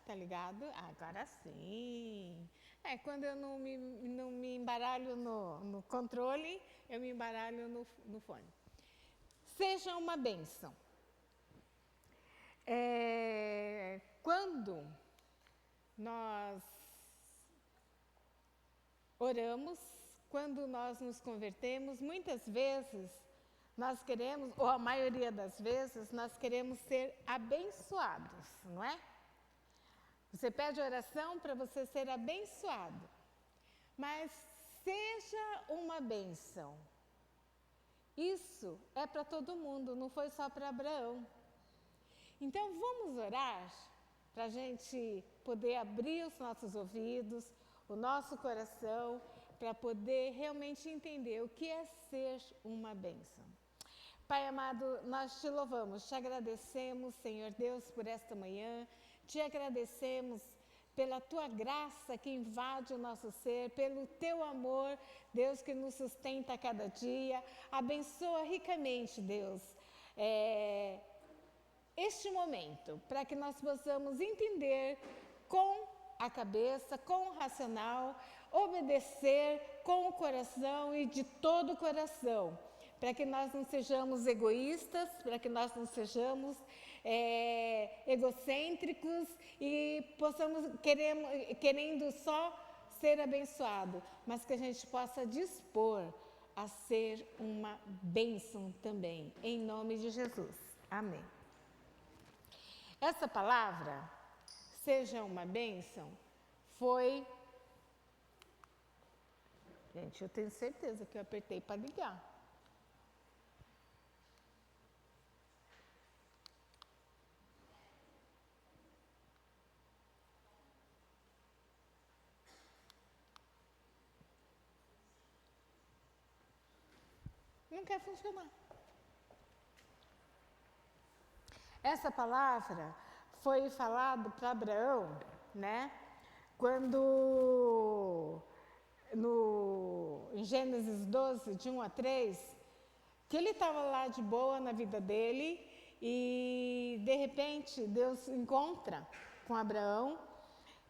Tá ligado? Agora sim. Quando eu não me embaralho no controle, eu me embaralho no fone. Seja uma bênção. Quando nós oramos, quando nós nos convertemos, muitas vezes nós queremos, ou a maioria das vezes, nós queremos ser abençoados, não é? Você pede oração para você ser abençoado, mas seja uma bênção. Isso é para todo mundo, não foi só para Abraão. Então vamos orar para a gente poder abrir os nossos ouvidos, o nosso coração, para poder realmente entender o que é ser uma bênção. Pai amado, nós te louvamos, te agradecemos, Senhor Deus, por esta manhã, te agradecemos pela tua graça que invade o nosso ser, pelo teu amor, Deus, que nos sustenta a cada dia. Abençoa ricamente, Deus, este momento, para que nós possamos entender com a cabeça, com o racional, obedecer com o coração e de todo o coração, para que nós não sejamos egoístas, para que nós não sejamos egocêntricos e possamos querendo só ser abençoado, mas que a gente possa dispor a ser uma bênção também, em nome de Jesus. Amém. Essa palavra, seja uma bênção, foi... Gente, eu tenho certeza que eu apertei para ligar. Não quer funcionar. Essa palavra foi falada para Abraão, né? Quando em Gênesis 12, de 1 a 3, que ele estava lá de boa na vida dele e de repente Deus encontra com Abraão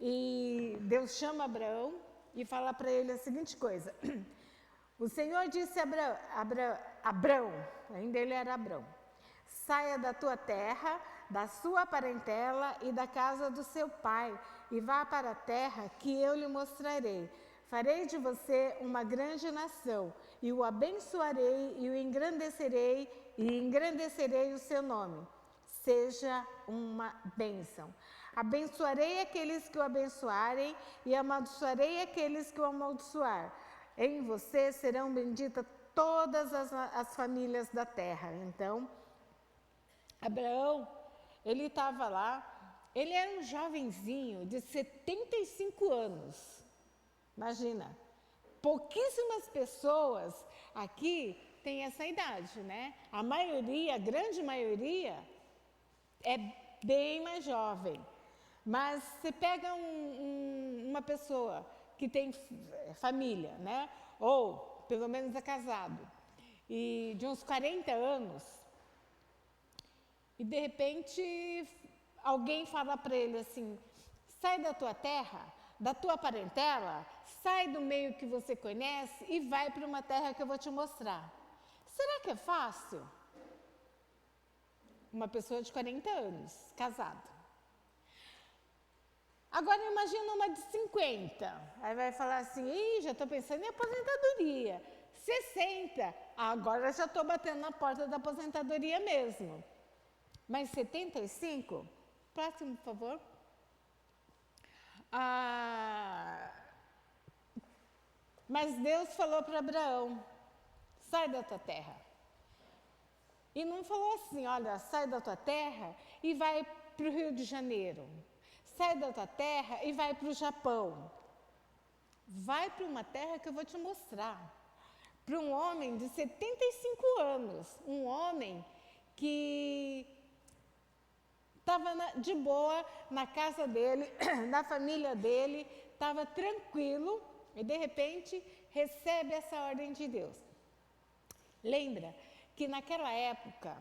e Deus chama Abraão e fala para ele a seguinte coisa: o Senhor disse a Abraão, ainda ele era Abraão, saia da tua terra, da sua parentela e da casa do seu pai e vá para a terra que eu lhe mostrarei. Farei de você uma grande nação e o abençoarei e o engrandecerei e engrandecerei o seu nome. Seja uma bênção. Abençoarei aqueles que o abençoarem e amaldiçoarei aqueles que o amaldiçoar. Em você serão benditas todas as famílias da terra. Então, Abraão, ele estava lá, ele era um jovenzinho de 75 anos. Imagina, pouquíssimas pessoas aqui têm essa idade, né? A maioria, a grande maioria, é bem mais jovem. Mas você pega uma pessoa que tem família, né? Ou pelo menos é casado, e de uns 40 anos, e de repente alguém fala para ele assim: sai da tua terra, da tua parentela, sai do meio que você conhece e vai para uma terra que eu vou te mostrar. Será que é fácil? Uma pessoa de 40 anos, casada. Agora imagina uma de 50, aí vai falar assim: ih, já estou pensando em aposentadoria. 60, agora já estou batendo na porta da aposentadoria mesmo. Mas 75, próximo, por favor. Mas Deus falou para Abraão: sai da tua terra. E não falou assim: olha, sai da tua terra e vai para o Rio de Janeiro. Sai da tua terra e vai para o Japão. Vai para uma terra que eu vou te mostrar. Para um homem de 75 anos, um homem que estava de boa na casa dele, na família dele, estava tranquilo e de repente recebe essa ordem de Deus. Lembra que naquela época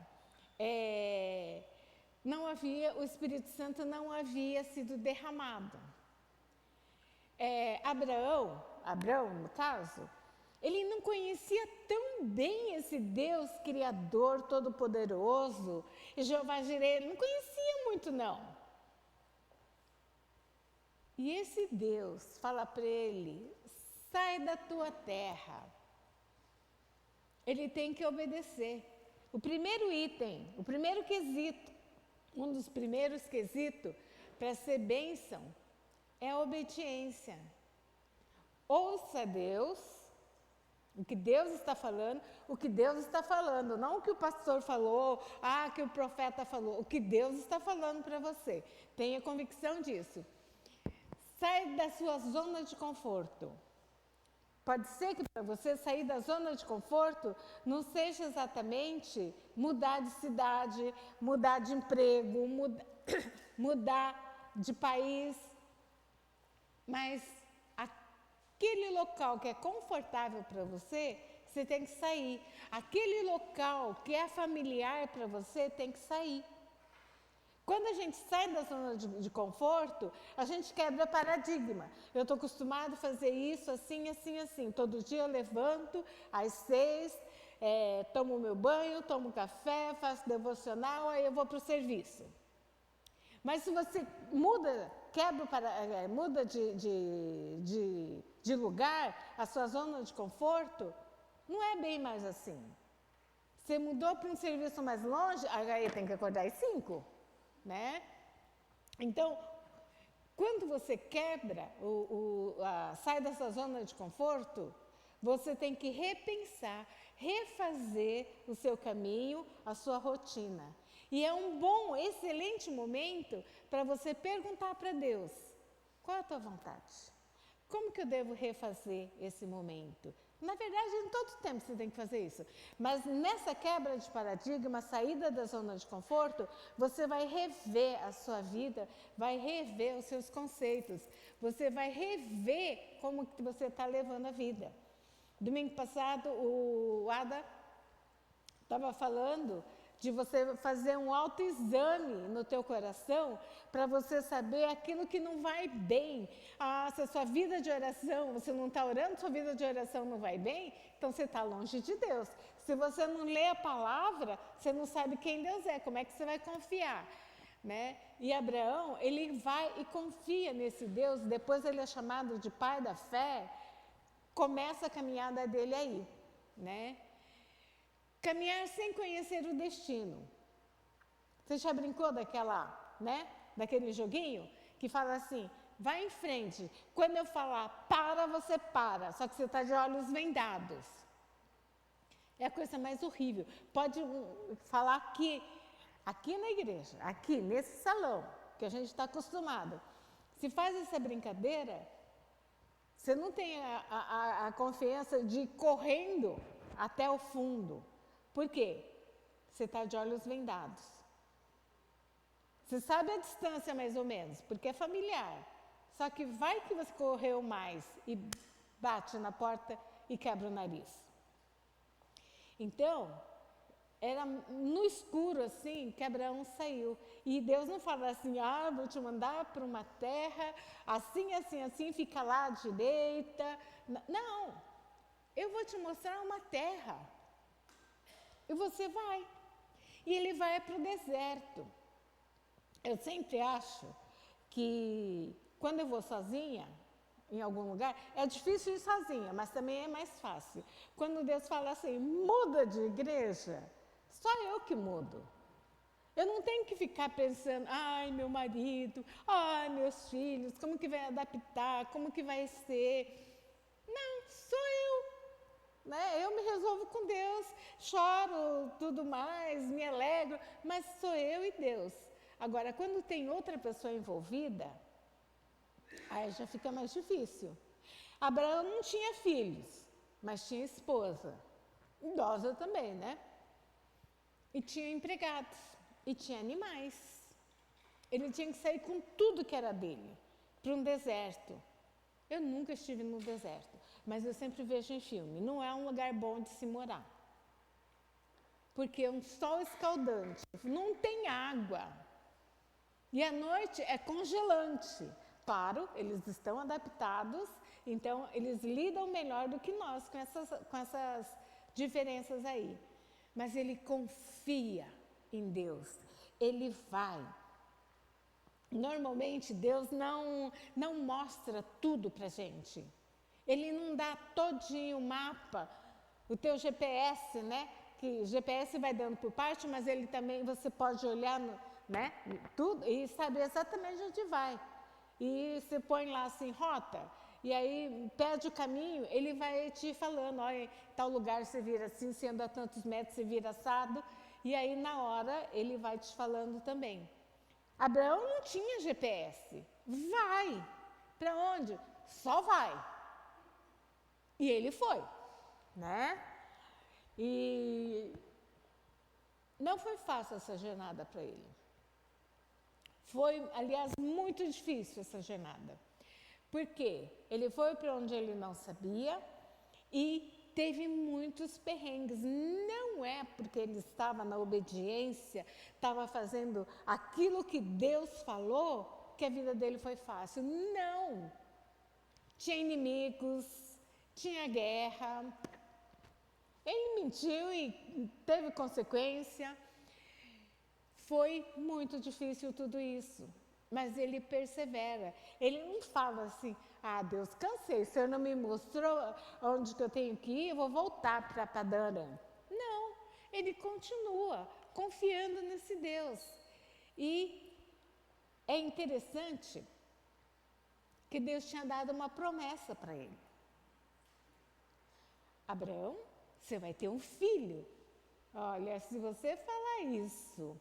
o Espírito Santo não havia sido derramado. Abraão, no caso, ele não conhecia tão bem esse Deus Criador, Todo-Poderoso, e Jeová Jireh, ele não conhecia muito não. E esse Deus fala para ele, sai da tua terra. Ele tem que obedecer. O primeiro item, o primeiro quesito, um dos primeiros quesitos para ser bênção é a obediência. Ouça Deus, o que Deus está falando, não o que o pastor falou, que o profeta falou, o que Deus está falando para você. Tenha convicção disso. Sai da sua zona de conforto. Pode ser que para você sair da zona de conforto não seja exatamente mudar de cidade, mudar de emprego, mudar de país, mas aquele local que é confortável para você, você tem que sair. Aquele local que é familiar para você tem que sair. Quando a gente sai da zona de conforto, a gente quebra paradigma. Eu estou acostumado a fazer isso assim, assim, assim. Todo dia eu levanto às 6, tomo meu banho, tomo café, faço devocional, aí eu vou para o serviço. Mas se você muda de lugar, a sua zona de conforto, não é bem mais assim. Você mudou para um serviço mais longe, aí tem que acordar às 5. Né? Então, quando você quebra, sai dessa zona de conforto, você tem que repensar, refazer o seu caminho, a sua rotina. E é um bom, excelente momento para você perguntar para Deus, qual é a tua vontade? Como que eu devo refazer esse momento? Na verdade, em todo tempo você tem que fazer isso. Mas nessa quebra de paradigma, saída da zona de conforto, você vai rever a sua vida, vai rever os seus conceitos, você vai rever como que você está levando a vida. Domingo passado, o Ada estava falando de você fazer um autoexame no teu coração para você saber aquilo que não vai bem. Se a sua vida de oração, você não está orando, sua vida de oração não vai bem, então você está longe de Deus. Se você não lê a palavra, você não sabe quem Deus é, como é que você vai confiar? Né? E Abraão, ele vai e confia nesse Deus, depois ele é chamado de pai da fé, começa a caminhada dele aí, né? Caminhar sem conhecer o destino. Você já brincou daquele joguinho que fala assim, vai em frente, quando eu falar para, você para, só que você está de olhos vendados. É a coisa mais horrível. Pode falar aqui na igreja, aqui nesse salão, que a gente está acostumado. Se faz essa brincadeira, você não tem a confiança de ir correndo até o fundo. Por quê? Você está de olhos vendados. Você sabe a distância mais ou menos, porque é familiar. Só que vai que você correu mais e bate na porta e quebra o nariz. Então, era no escuro assim que Abraão saiu. E Deus não fala assim, vou te mandar para uma terra, assim, assim, assim, fica lá à direita. Não, eu vou te mostrar uma terra. E você vai. E ele vai para o deserto. Eu sempre acho que quando eu vou sozinha, em algum lugar, é difícil ir sozinha, mas também é mais fácil. Quando Deus fala assim, muda de igreja, só eu que mudo. Eu não tenho que ficar pensando, meu marido, meus filhos, como que vai adaptar, como que vai ser. Não, sou eu. Né? Eu me resolvo com Deus, choro, tudo mais, me alegro, mas sou eu e Deus. Agora, quando tem outra pessoa envolvida, aí já fica mais difícil. Abraão não tinha filhos, mas tinha esposa, idosa também, né? E tinha empregados, e tinha animais. Ele tinha que sair com tudo que era dele, para um deserto. Eu nunca estive no deserto, mas eu sempre vejo em filme. Não é um lugar bom de se morar. Porque é um sol escaldante, não tem água. E à noite é congelante. Claro, eles estão adaptados, então eles lidam melhor do que nós com essas diferenças aí. Mas ele confia em Deus, ele vai. Normalmente Deus não mostra tudo pra gente. Ele não dá todinho o mapa, o teu GPS, né? Que GPS vai dando por parte, mas ele também, você pode olhar, né? Tudo e saber exatamente onde vai. E você põe lá assim, rota, e aí perde o caminho, ele vai te falando, olha, tal lugar você vira assim, se anda a tantos metros você vira assado, e aí na hora ele vai te falando também. Abraão não tinha GPS. Vai. Para onde? Só vai. E ele foi, né? E não foi fácil essa jornada para ele. Foi, aliás, muito difícil essa jornada. Porque ele foi para onde ele não sabia e teve muitos perrengues. Não é porque ele estava na obediência, estava fazendo aquilo que Deus falou, que a vida dele foi fácil. Não! Tinha inimigos, tinha guerra. Ele mentiu e teve consequência. Foi muito difícil tudo isso, mas ele persevera. Ele não fala assim, Deus, cansei, o Senhor não me mostrou onde que eu tenho que ir, eu vou voltar para Padã Arã. Não, ele continua confiando nesse Deus. E é interessante que Deus tinha dado uma promessa para ele. Abraão, você vai ter um filho. Olha, se você falar isso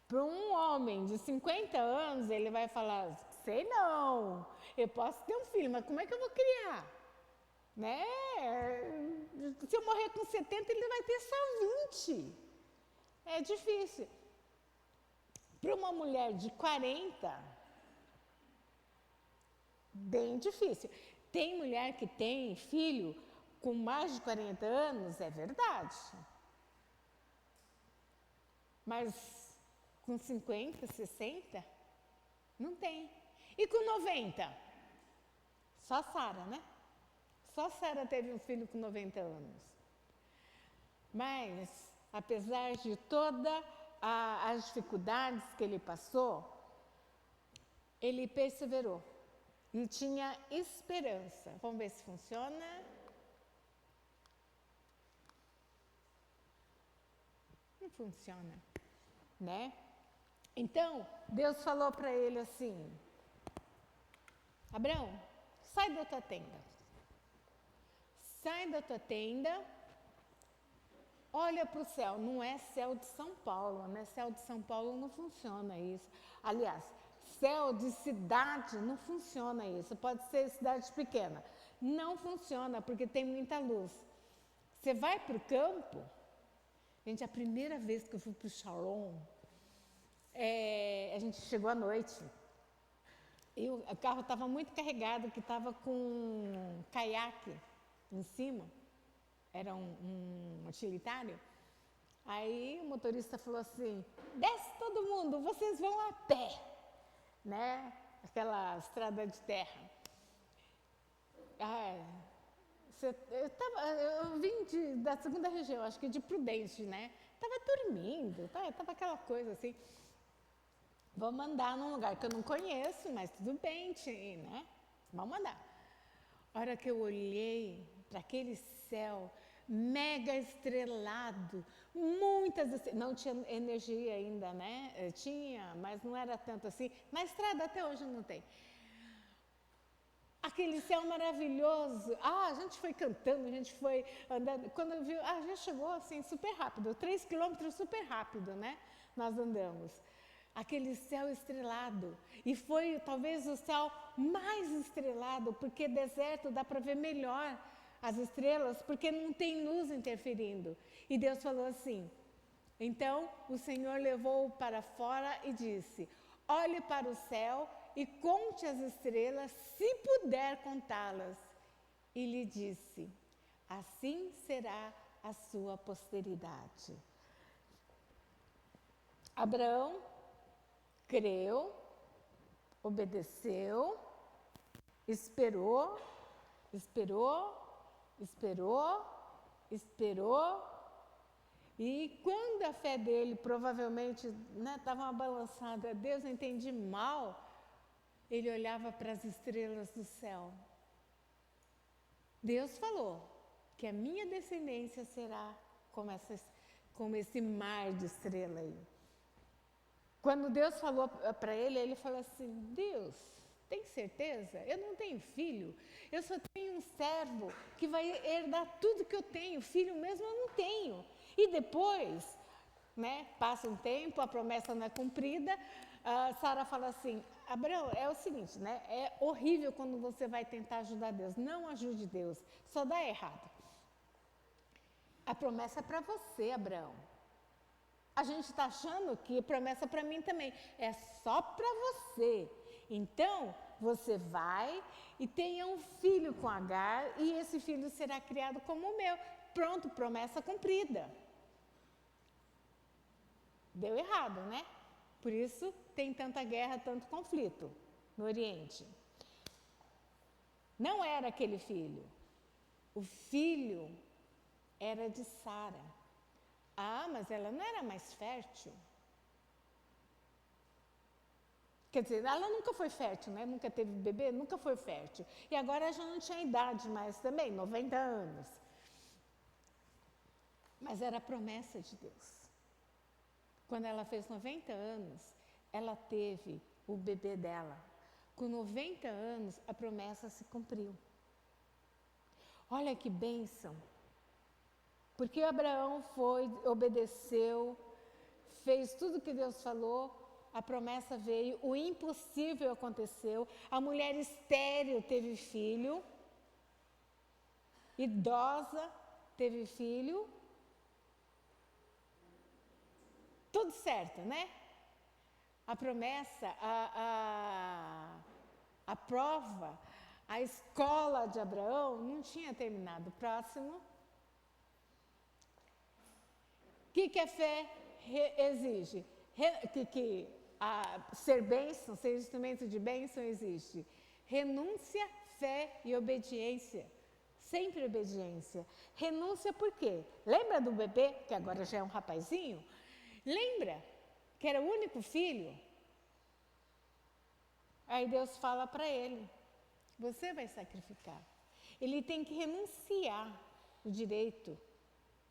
para um homem de 50 anos, ele vai falar, sei não, eu posso ter um filho, mas como é que eu vou criar? Né? Se eu morrer com 70, ele vai ter só 20. É difícil. Para uma mulher de 40, bem difícil. Tem mulher que tem filho com mais de 40 anos, é verdade. Mas com 50, 60, não tem. E com 90? Só Sara, né? Só Sara teve um filho com 90 anos. Mas, apesar de todas as dificuldades que ele passou, ele perseverou. E tinha esperança. Vamos ver se funciona. Não funciona, né? Então, Deus falou para ele assim, Abraão, sai da tua tenda. Sai da tua tenda, olha para o céu. Não é céu de São Paulo, né? Céu de São Paulo não funciona isso. Aliás, céu de cidade não funciona isso. Pode ser cidade pequena. Não funciona porque tem muita luz. Você vai para o campo. Gente, a primeira vez que eu fui para o Shalom, a gente chegou à noite. E o carro estava muito carregado, que estava com um caiaque em cima. Era um utilitário. Aí o motorista falou assim, desce todo mundo, vocês vão a pé. Né? Aquela estrada de terra. Eu vim da segunda região, acho que de Prudente, né? Estava dormindo, estava aquela coisa assim. Vamos andar num lugar que eu não conheço, mas tudo bem, né? Vamos andar. A hora que eu olhei para aquele céu mega estrelado, não tinha energia ainda, né? Tinha, mas não era tanto assim. Na estrada até hoje não tem. Aquele céu maravilhoso. A gente foi cantando, a gente foi andando. Quando eu vi, já chegou assim super rápido, 3 quilômetros super rápido, né? Nós andamos. Aquele céu estrelado. E foi talvez o céu mais estrelado, porque deserto dá para ver melhor as estrelas, porque não tem luz interferindo. E Deus falou assim, então o Senhor levou-o para fora e disse, olhe para o céu e conte as estrelas, se puder contá-las. E lhe disse, assim será a sua posteridade. Abraão creu obedeceu, esperou, e quando a fé dele provavelmente estava uma balançada, Deus, eu entendi mal, ele olhava para as estrelas do céu. Deus falou que a minha descendência será como esse mar de estrela aí. Quando Deus falou para ele, ele falou assim, Deus, tem certeza? Eu não tenho filho, eu só tenho um servo que vai herdar tudo que eu tenho, filho mesmo eu não tenho. E depois, passa um tempo, a promessa não é cumprida, Sara fala assim, Abraão, é o seguinte, é horrível quando você vai tentar ajudar Deus, não ajude Deus, só dá errado. A promessa é para você, Abraão. A gente está achando que promessa para mim também, é só para você. Então, você vai e tenha um filho com Agar e esse filho será criado como o meu. Pronto, promessa cumprida. Deu errado, né? Por isso tem tanta guerra, tanto conflito no Oriente. Não era aquele filho. O filho era de Sara. Ah, mas ela não era mais fértil? Quer dizer, ela nunca foi fértil, né? Nunca teve bebê, nunca foi fértil. E agora já não tinha idade mais também, 90 anos. Mas era a promessa de Deus. Quando ela fez 90 anos, ela teve o bebê dela. Com 90 anos, a promessa se cumpriu. Olha que bênção. Porque Abraão obedeceu, fez tudo o que Deus falou, a promessa veio, o impossível aconteceu, a mulher estéril teve filho, idosa teve filho, tudo certo, né? A promessa, a prova, a escola de Abraão não tinha terminado. Próximo. O que a fé exige? Ser bênção, ser instrumento de bênção existe. Renúncia, fé e obediência. Sempre obediência. Renúncia por quê? Lembra do bebê, que agora já é um rapazinho? Lembra que era o único filho? Aí Deus fala para ele, você vai sacrificar. Ele tem que renunciar o direito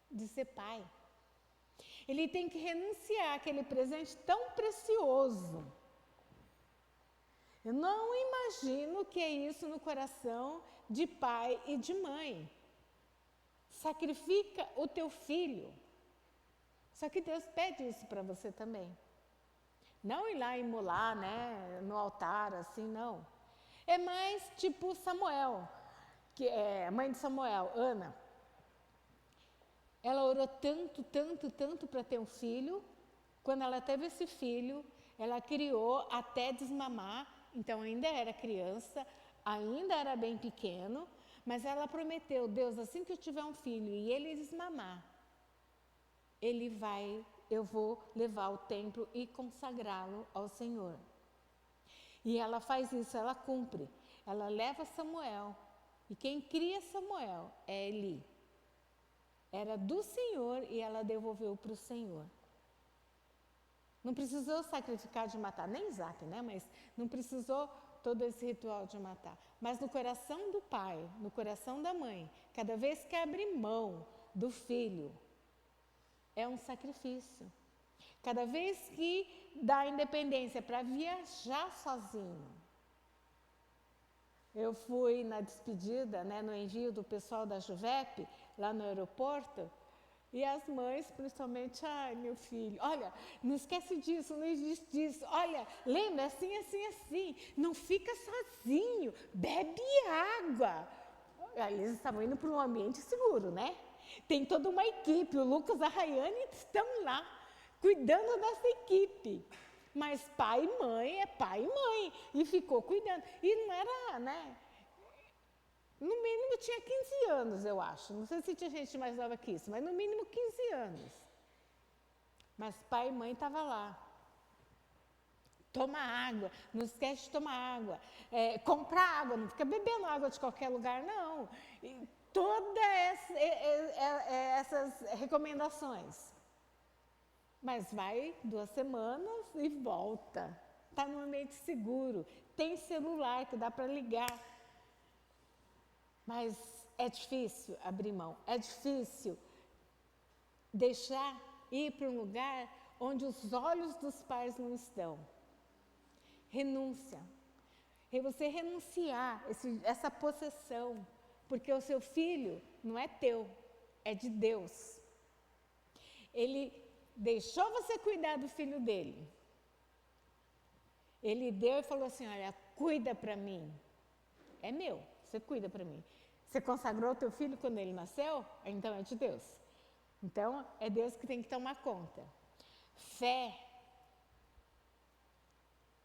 de ser pai. Ele tem que renunciar àquele presente tão precioso. Eu não imagino o que é isso no coração de pai e de mãe. Sacrifica o teu filho. Só que Deus pede isso para você também. Não ir lá imolar, no altar, assim, não. É mais tipo Samuel, que é a mãe de Samuel, Ana. Ela orou tanto para ter um filho. Quando ela teve esse filho, ela criou até desmamar. Então ainda era criança, ainda era bem pequeno, mas ela prometeu, Deus, assim que eu tiver um filho e ele desmamar, eu vou levar ao templo e consagrá-lo ao Senhor. E ela faz isso, ela cumpre. Ela leva Samuel, e quem cria Samuel é Eli. Era do Senhor e ela devolveu para o Senhor. Não precisou sacrificar de matar, nem Isaac, mas não precisou todo esse ritual de matar. Mas no coração do pai, no coração da mãe, cada vez que abre mão do filho, é um sacrifício. Cada vez que dá independência para viajar sozinho. Eu fui na despedida, no envio do pessoal da Juvep, lá no aeroporto, e as mães, principalmente, ai, meu filho, olha, não esquece disso, não existe disso, olha, lembra, assim, não fica sozinho, bebe água. Eles estavam indo para um ambiente seguro, Tem toda uma equipe, o Lucas e a Rayane estão lá, cuidando dessa equipe. Mas pai e mãe é pai e mãe, e ficou cuidando. E não era, no mínimo tinha 15 anos, eu acho. Não sei se tinha gente mais nova que isso, mas no mínimo 15 anos. Mas pai e mãe estavam lá, Toma água, não esquece de tomar água. Comprar água, não fica bebendo água de qualquer lugar, não. E todas essas recomendações. Mas vai 2 semanas e volta. Está no ambiente seguro. Tem celular que dá para ligar. Mas é difícil abrir mão. É difícil deixar ir para um lugar onde os olhos dos pais não estão. Renúncia. E você renunciar essa possessão. Porque o seu filho não é teu, é de Deus. Ele deixou você cuidar do filho dele. Ele deu e falou assim, olha, cuida para mim. É meu, você cuida para mim. Você consagrou o teu filho quando ele nasceu? Então é de Deus. Então é Deus que tem que tomar conta. Fé.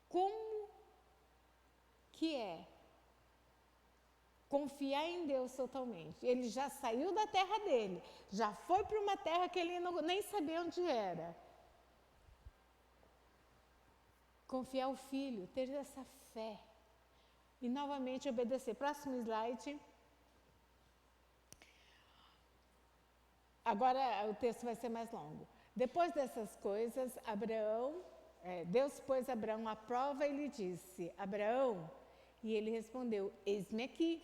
Como que é confiar em Deus totalmente? Ele já saiu da terra dele, já foi para uma terra que ele nem sabia onde era. Confiar o filho, ter essa fé. E novamente obedecer. Próximo slide. Agora o texto vai ser mais longo. Depois dessas coisas, Deus pôs Abraão à prova e lhe disse, Abraão, e ele respondeu, eis-me aqui.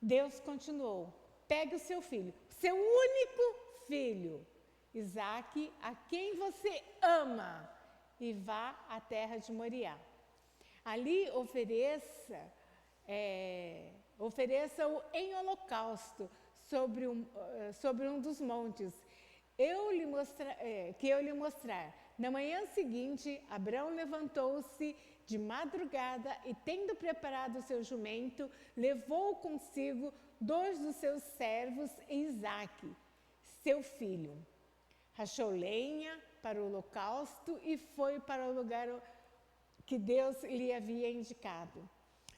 Deus continuou, pegue o seu filho, seu único filho, Isaque, a quem você ama, e vá à terra de Moriá. Ali ofereça-o em holocausto sobre um dos montes que eu lhe mostrar. Na manhã seguinte, Abraão levantou-se de madrugada e, tendo preparado o seu jumento, levou consigo 2 dos seus servos e Isaque, seu filho. Rachou lenha para o holocausto e foi para o lugar que Deus lhe havia indicado.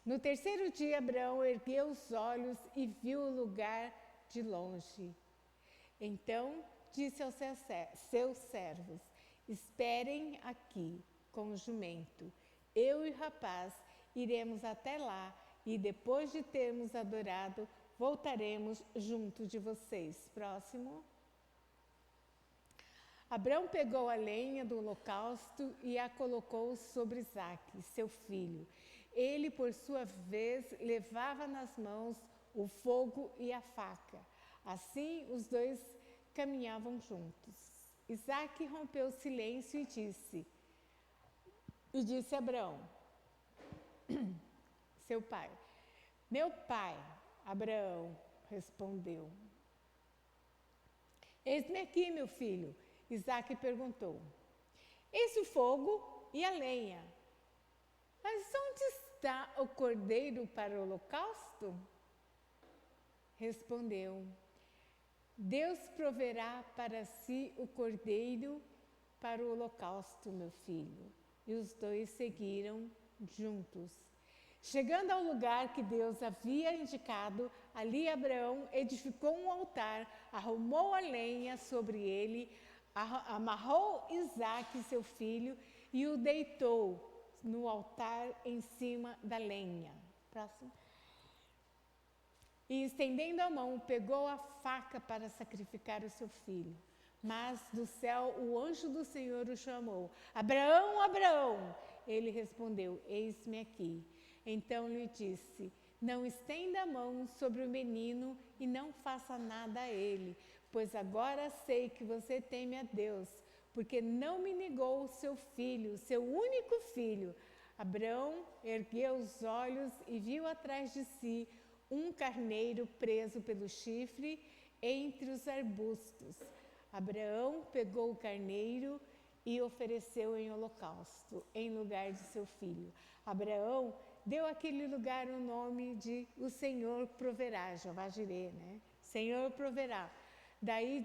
No 3º dia, Abraão ergueu os olhos e viu o lugar de longe. Então disse aos seus servos, esperem aqui com o jumento. Eu e o rapaz iremos até lá e depois de termos adorado, voltaremos junto de vocês. Próximo. Abraão pegou a lenha do holocausto e a colocou sobre Isaque, seu filho. Ele, por sua vez, levava nas mãos o fogo e a faca. Assim, os 2 caminhavam juntos. Isaque rompeu o silêncio e disse a Abraão, seu pai, meu pai, Abraão respondeu. Eis-me aqui, meu filho. Isaque perguntou, eis o fogo e a lenha, mas onde está o cordeiro para o holocausto? Respondeu, Deus proverá para si o cordeiro para o holocausto, meu filho. E os 2 seguiram juntos. Chegando ao lugar que Deus havia indicado, ali Abraão edificou um altar, arrumou a lenha sobre ele, amarrou Isaque, seu filho, e o deitou no altar em cima da lenha. Próximo. E estendendo a mão, pegou a faca para sacrificar o seu filho. Mas do céu o anjo do Senhor o chamou. Abraão, Abraão! Ele respondeu, eis-me aqui. Então lhe disse, não estenda a mão sobre o menino e não faça nada a ele, pois agora sei que você teme a Deus, porque não me negou o seu filho, seu único filho. Abraão ergueu os olhos e viu atrás de si um carneiro preso pelo chifre entre os arbustos. Abraão pegou o carneiro e ofereceu em holocausto, em lugar de seu filho. Abraão deu àquele lugar o nome de o Senhor proverá, Jeová Jirê, né? Senhor proverá. Daí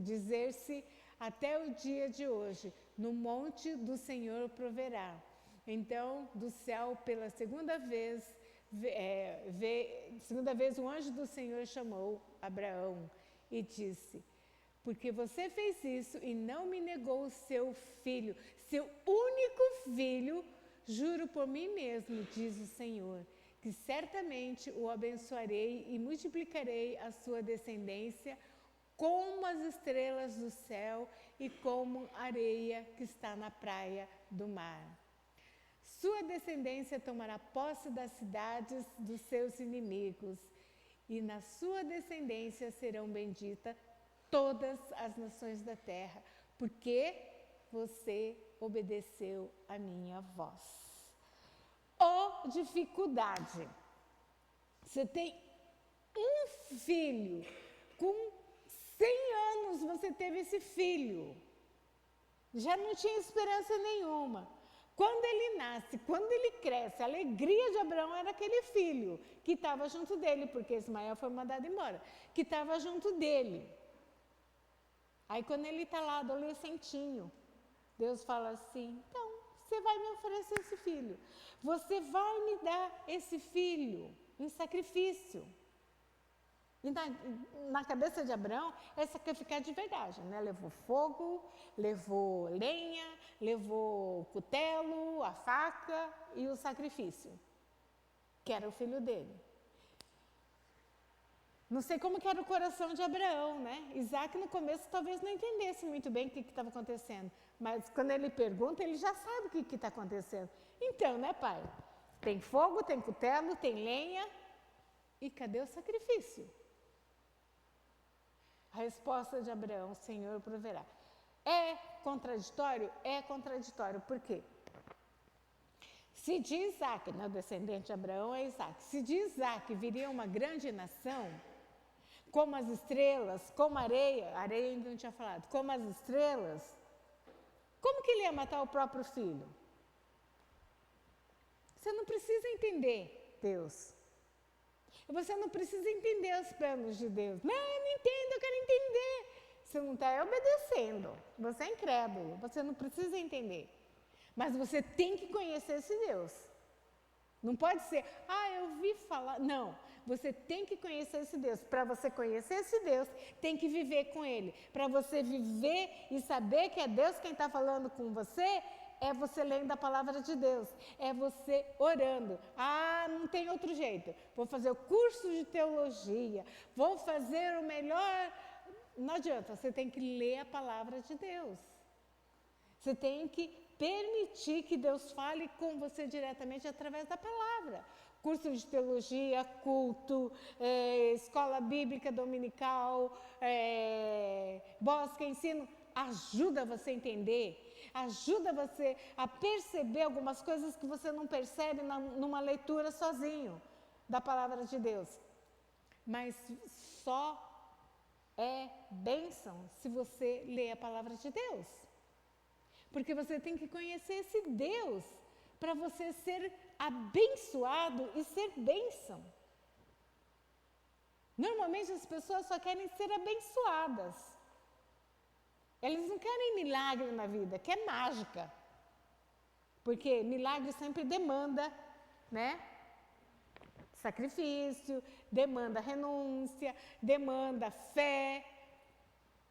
dizer-se até o dia de hoje, no monte do Senhor proverá. Então, do céu, pela segunda vez o anjo do Senhor chamou Abraão e disse, porque você fez isso e não me negou o seu filho, seu único filho, juro por mim mesmo, diz o Senhor, que certamente o abençoarei e multiplicarei a sua descendência como as estrelas do céu e como a areia que está na praia do mar. Sua descendência tomará posse das cidades dos seus inimigos, e na sua descendência serão benditas todas as nações da terra, porque você obedeceu a minha voz. Ó dificuldade! Você tem um filho, com 100 anos você teve esse filho, já não tinha esperança nenhuma. Quando ele nasce, quando ele cresce, a alegria de Abraão era aquele filho que estava junto dele, porque Ismael foi mandado embora, que estava junto dele. Aí quando ele está lá, adolescentinho, Deus fala assim, então, você vai me oferecer esse filho. Você vai me dar esse filho em sacrifício. E na cabeça de Abraão, é sacrificar de verdade, né? Levou fogo, levou lenha, levou o cutelo, a faca e o sacrifício, que era o filho dele. Não sei como que era o coração de Abraão, né? Isaac no começo talvez não entendesse muito bem o que estava acontecendo, mas quando ele pergunta, ele já sabe o que está acontecendo. Então, né, pai? Tem fogo, tem cutelo, tem lenha, e cadê o sacrifício? A resposta de Abraão, o Senhor proverá. É contraditório? É contraditório. Por quê? Se de Isaac, né, o descendente de Abraão é Isaac, se de Isaac viria uma grande nação, como as estrelas, como a areia ainda não tinha falado, como as estrelas, como que ele ia matar o próprio filho? Você não precisa entender Deus. Você não precisa entender os planos de Deus. Não, eu não entendo, eu quero entender. Você não está obedecendo. Você é incrédulo. Você não precisa entender. Mas você tem que conhecer esse Deus. Não pode ser, eu vi falar. Não, você tem que conhecer esse Deus. Para você conhecer esse Deus, tem que viver com Ele. Para você viver e saber que é Deus quem está falando com você, é você lendo a palavra de Deus, é você orando. Não tem outro jeito. Vou fazer o curso de teologia, vou fazer o melhor. Não adianta, você tem que ler a palavra de Deus. Você tem que permitir que Deus fale com você diretamente através da palavra. Curso de teologia, culto, escola bíblica dominical, bosque, ensino, ajuda você a entender, ajuda você a perceber algumas coisas que você não percebe numa leitura sozinho da palavra de Deus. Mas só é bênção se você lê a palavra de Deus. Porque você tem que conhecer esse Deus para você ser abençoado e ser bênção. Normalmente as pessoas só querem ser abençoadas. Eles não querem milagre na vida, quer mágica. Porque milagre sempre demanda, né? Sacrifício, demanda renúncia, demanda fé.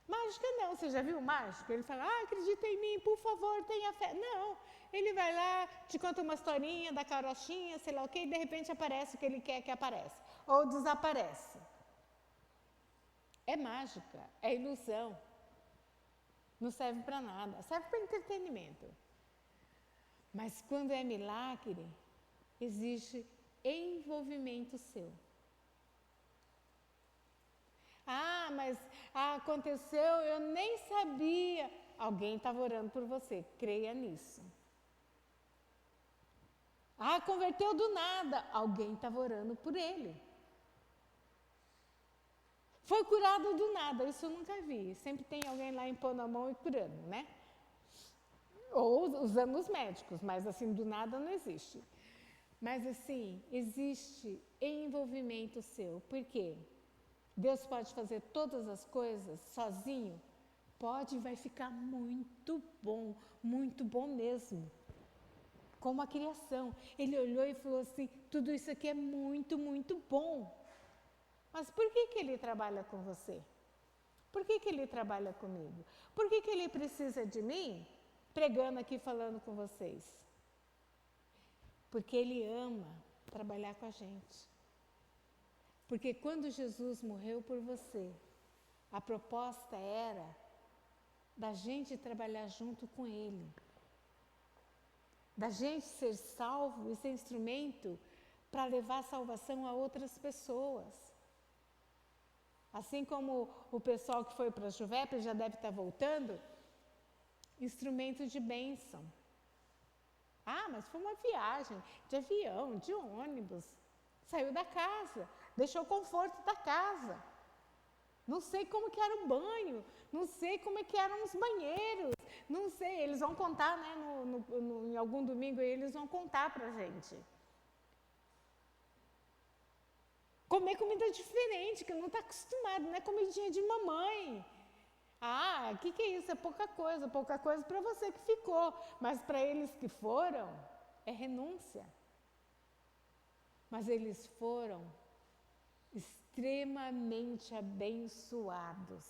Mágica não, você já viu mágico? Ele fala, acredita em mim, por favor, tenha fé. Não, ele vai lá, te conta uma historinha da carochinha, sei lá o quê, e de repente aparece o que ele quer que apareça. Ou desaparece. É mágica, é ilusão. Não serve para nada, serve para entretenimento. Mas quando é milagre, existe envolvimento seu. Mas aconteceu, eu nem sabia. Alguém estava orando por você, creia nisso. Converteu do nada, alguém estava orando por ele. Foi curado do nada, isso eu nunca vi. Sempre tem alguém lá impondo a mão e curando, né? Ou usando os médicos, mas assim, do nada não existe. Mas assim, existe envolvimento seu. Por quê? Deus pode fazer todas as coisas sozinho? Pode e vai ficar muito bom mesmo. Como a criação. Ele olhou e falou assim, tudo isso aqui é muito bom. Mas por que ele trabalha com você? Por que ele trabalha comigo? Por que ele precisa de mim pregando aqui, falando com vocês? Porque ele ama trabalhar com a gente. Porque quando Jesus morreu por você, a proposta era da gente trabalhar junto com ele. Da gente ser salvo e ser instrumento para levar salvação a outras pessoas. Assim como o pessoal que foi para a Juvep já deve estar voltando, instrumento de bênção. Ah, mas foi uma viagem de avião, de ônibus. Saiu da casa, deixou o conforto da casa. Não sei como que era o banho, não sei como é que eram os banheiros, não sei, eles vão contar, né, em algum domingo eles vão contar pra gente. Comer comida diferente, que não está acostumado, não é comidinha de mamãe. Ah, o que é isso? É pouca coisa para você que ficou, mas para eles que foram, é renúncia. Mas eles foram extremamente abençoados.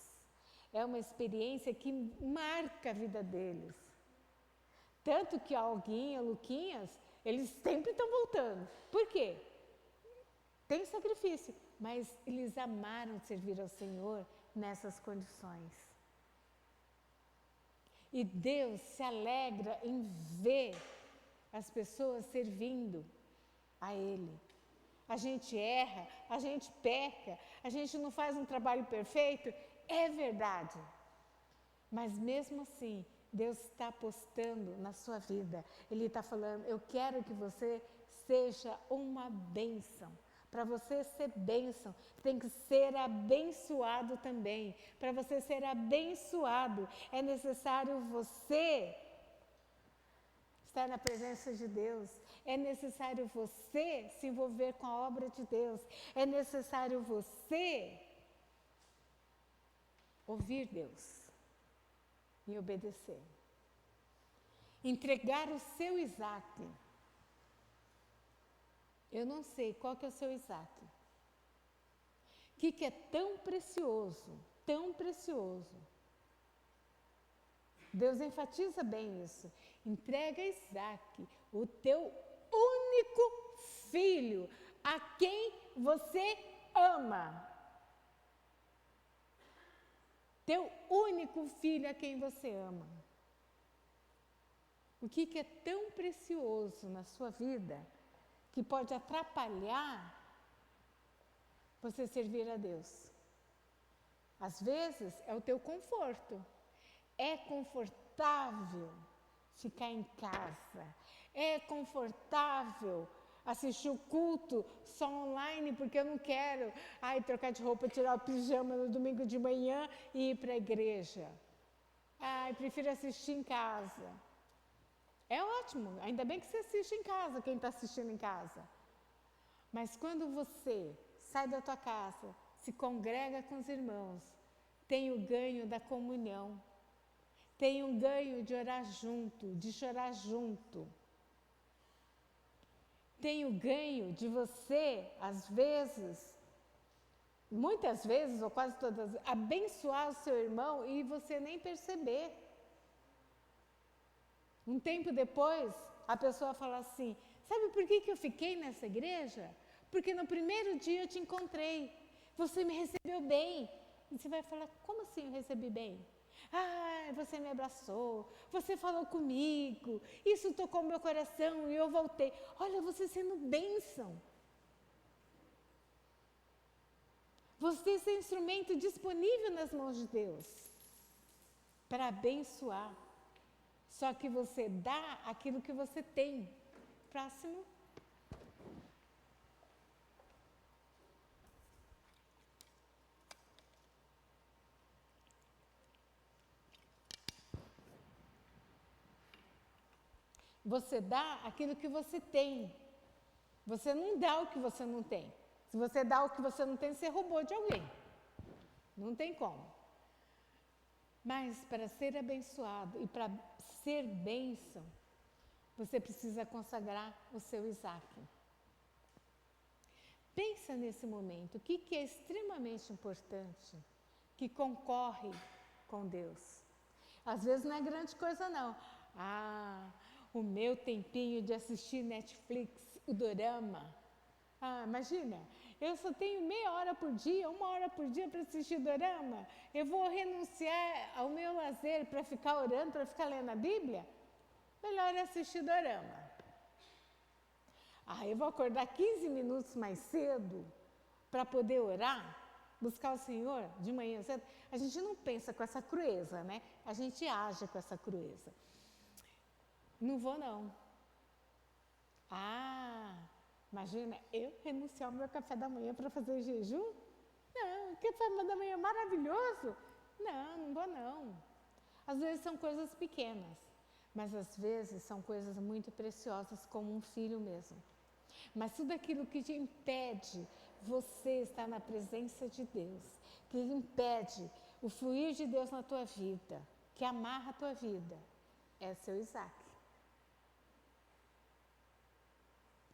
É uma experiência que marca a vida deles. Tanto que a Olguinha, Luquinhas, eles sempre estão voltando. Por quê? Tem sacrifício, mas eles amaram servir ao Senhor nessas condições. E Deus se alegra em ver as pessoas servindo a Ele. A gente erra, a gente peca, a gente não faz um trabalho perfeito, é verdade. Mas mesmo assim, Deus está apostando na sua vida. Ele está falando, eu quero que você seja uma bênção. Para você ser bênção, tem que ser abençoado também. Para você ser abençoado, é necessário você estar na presença de Deus. É necessário você se envolver com a obra de Deus. É necessário você ouvir Deus e obedecer. Entregar o seu Isaac. Eu não sei qual que é o seu Isaac. O que é tão precioso, tão precioso. Deus enfatiza bem isso. Entrega Isaac, o teu único filho, a quem você ama. Teu único filho a quem você ama. O que é tão precioso na sua vida que pode atrapalhar você servir a Deus? Às vezes é o teu conforto. É confortável ficar em casa. É confortável assistir o culto só online porque eu não quero trocar de roupa, tirar o pijama no domingo de manhã e ir para a igreja. Prefiro assistir em casa. É ótimo, ainda bem que você assiste em casa, quem está assistindo em casa. Mas quando você sai da tua casa, se congrega com os irmãos, tem o ganho da comunhão, tem o ganho de orar junto, de chorar junto. Tem o ganho de você, às vezes, muitas vezes, ou quase todas, abençoar o seu irmão e você nem perceber. Um tempo depois, a pessoa fala assim, sabe por que eu fiquei nessa igreja? Porque no primeiro dia eu te encontrei, você me recebeu bem. E você vai falar, como assim eu recebi bem? Você me abraçou, você falou comigo, isso tocou meu coração e eu voltei. Olha, você sendo bênção. Você ser instrumento disponível nas mãos de Deus para abençoar. Só que você dá aquilo que você tem. Próximo. Você dá aquilo que você tem. Você não dá o que você não tem. Se você dá o que você não tem, você roubou de alguém. Não tem como. Mas para ser abençoado e para ser bênção, você precisa consagrar o seu Isaac. Pensa nesse momento, o que é extremamente importante que concorre com Deus. Às vezes não é grande coisa não. O meu tempinho de assistir Netflix, o dorama. Imagina, eu só tenho meia hora por dia, 1 hora por dia para assistir dorama. Eu vou renunciar ao meu lazer para ficar orando, para ficar lendo a Bíblia? Melhor é assistir dorama. Eu vou acordar 15 minutos mais cedo para poder orar, buscar o Senhor de manhã cedo. A gente não pensa com essa crueza, né? A gente age com essa crueza. Não vou não. Imagina, eu renunciar ao meu café da manhã para fazer jejum? Não, café da manhã é maravilhoso? Não vou não. Às vezes são coisas pequenas, mas às vezes são coisas muito preciosas, como um filho mesmo. Mas tudo aquilo que te impede você estar na presença de Deus, que impede o fluir de Deus na tua vida, que amarra a tua vida, é seu Isaac.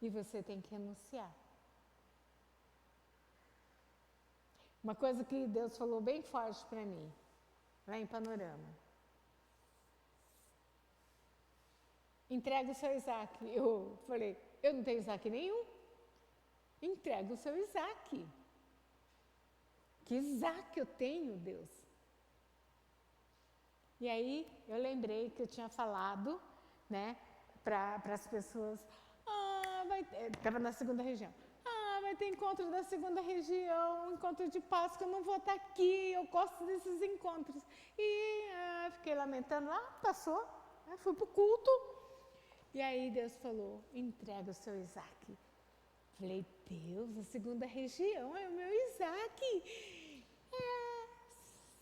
E você tem que renunciar. Uma coisa que Deus falou bem forte para mim, lá em Panorama. Entrega o seu Isaac. Eu falei, eu não tenho Isaac nenhum. Entrega o seu Isaac. Que Isaac eu tenho, Deus? E aí eu lembrei que eu tinha falado, né, para as pessoas, estava na segunda região. Vai ter encontro da segunda região, encontro de Páscoa, eu não vou estar aqui, eu gosto desses encontros. E fiquei lamentando lá, passou, fui para o culto. E aí Deus falou, entrega o seu Isaac. Falei, Deus, a segunda região é o meu Isaac.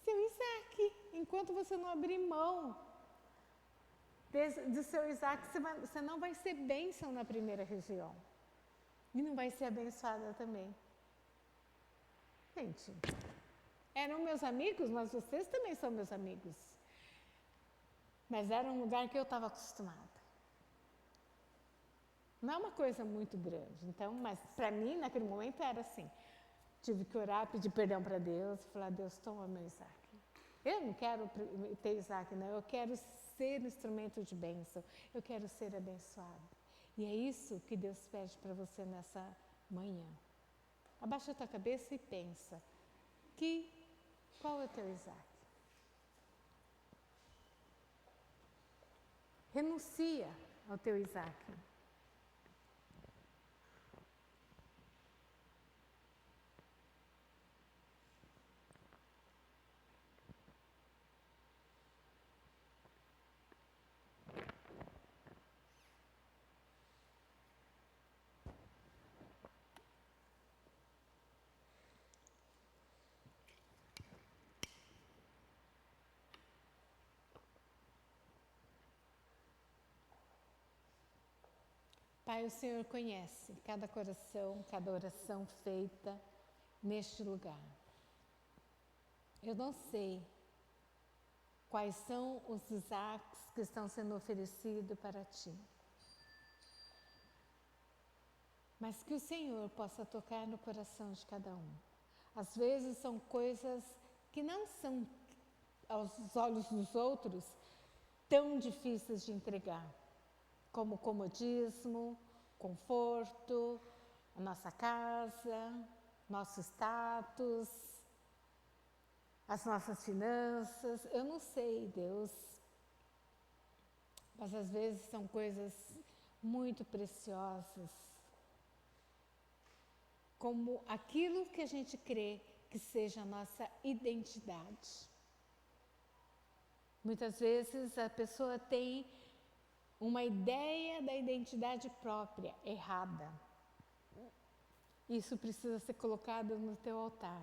Seu Isaac. Enquanto você não abrir mão do seu Isaac, você não vai ser bênção na primeira região. E não vai ser abençoada também. Gente, eram meus amigos, mas vocês também são meus amigos. Mas era um lugar que eu estava acostumada. Não é uma coisa muito grande, então, mas para mim, naquele momento, era assim. Tive que orar, pedir perdão para Deus, falar, Deus, toma meu Isaac. Eu não quero ter Isaac, não, eu quero ser instrumento de bênção, eu quero ser abençoado. E é isso que Deus pede para você nessa manhã. Abaixa a tua cabeça e pensa, qual é o teu Isaac? Renuncia ao teu Isaac. Pai, o Senhor conhece cada coração, cada oração feita neste lugar. Eu não sei quais são os Isaques que estão sendo oferecidos para Ti. Mas que o Senhor possa tocar no coração de cada um. Às vezes são coisas que não são, aos olhos dos outros, tão difíceis de entregar. Como comodismo, conforto, a nossa casa, nosso status, as nossas finanças. Eu não sei, Deus, mas às vezes são coisas muito preciosas, como aquilo que a gente crê que seja a nossa identidade. Muitas vezes a pessoa tem uma ideia da identidade própria errada. Isso precisa ser colocado no teu altar,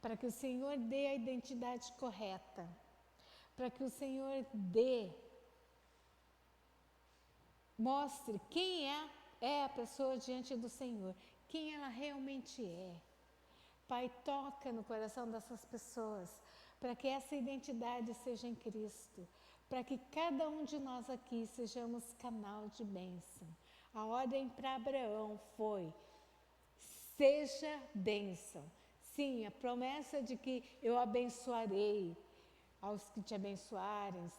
para que o Senhor dê a identidade correta, para que o Senhor mostre quem é a pessoa diante do Senhor, quem ela realmente é. Pai, toca no coração dessas pessoas, para que essa identidade seja em Cristo, para que cada um de nós aqui sejamos canal de bênção. A ordem para Abraão foi, seja bênção, Sim, a promessa de que eu abençoarei aos que te abençoarem,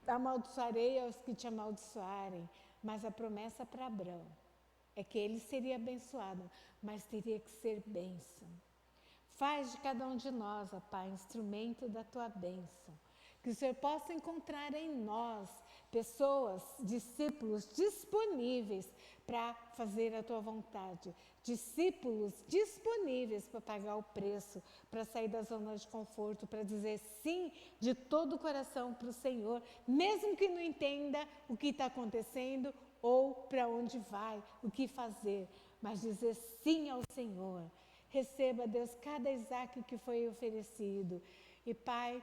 amaldiçoarei aos que te amaldiçoarem. Mas a promessa para Abraão é que ele seria abençoado, mas teria que ser bênção. Faz de cada um de nós, ó Pai, instrumento da tua bênção. Que o Senhor possa encontrar em nós pessoas, discípulos disponíveis para fazer a tua vontade. Discípulos disponíveis para pagar o preço, para sair da zona de conforto, para dizer sim de todo o coração para o Senhor, mesmo que não entenda o que está acontecendo ou para onde vai, o que fazer, mas dizer sim ao Senhor. Receba, Deus, cada Isaac que foi oferecido. E, Pai,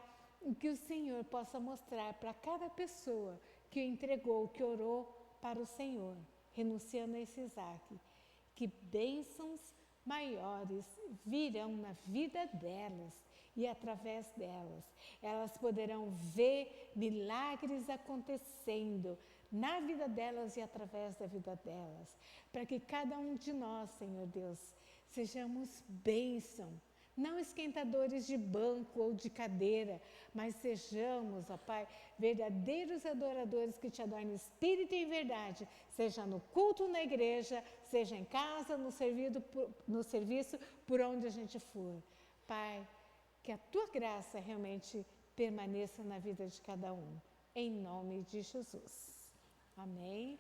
que o Senhor possa mostrar para cada pessoa que entregou, que orou para o Senhor, renunciando a esse Isaac, que bênçãos maiores virão na vida delas e através delas. Elas poderão ver milagres acontecendo na vida delas e através da vida delas. Para que cada um de nós, Senhor Deus, sejamos bênção, não esquentadores de banco ou de cadeira, mas sejamos, ó Pai, verdadeiros adoradores que te adoram em espírito e em verdade, seja no culto na igreja, seja em casa, no serviço, por onde a gente for. Pai, que a tua graça realmente permaneça na vida de cada um, em nome de Jesus. Amém.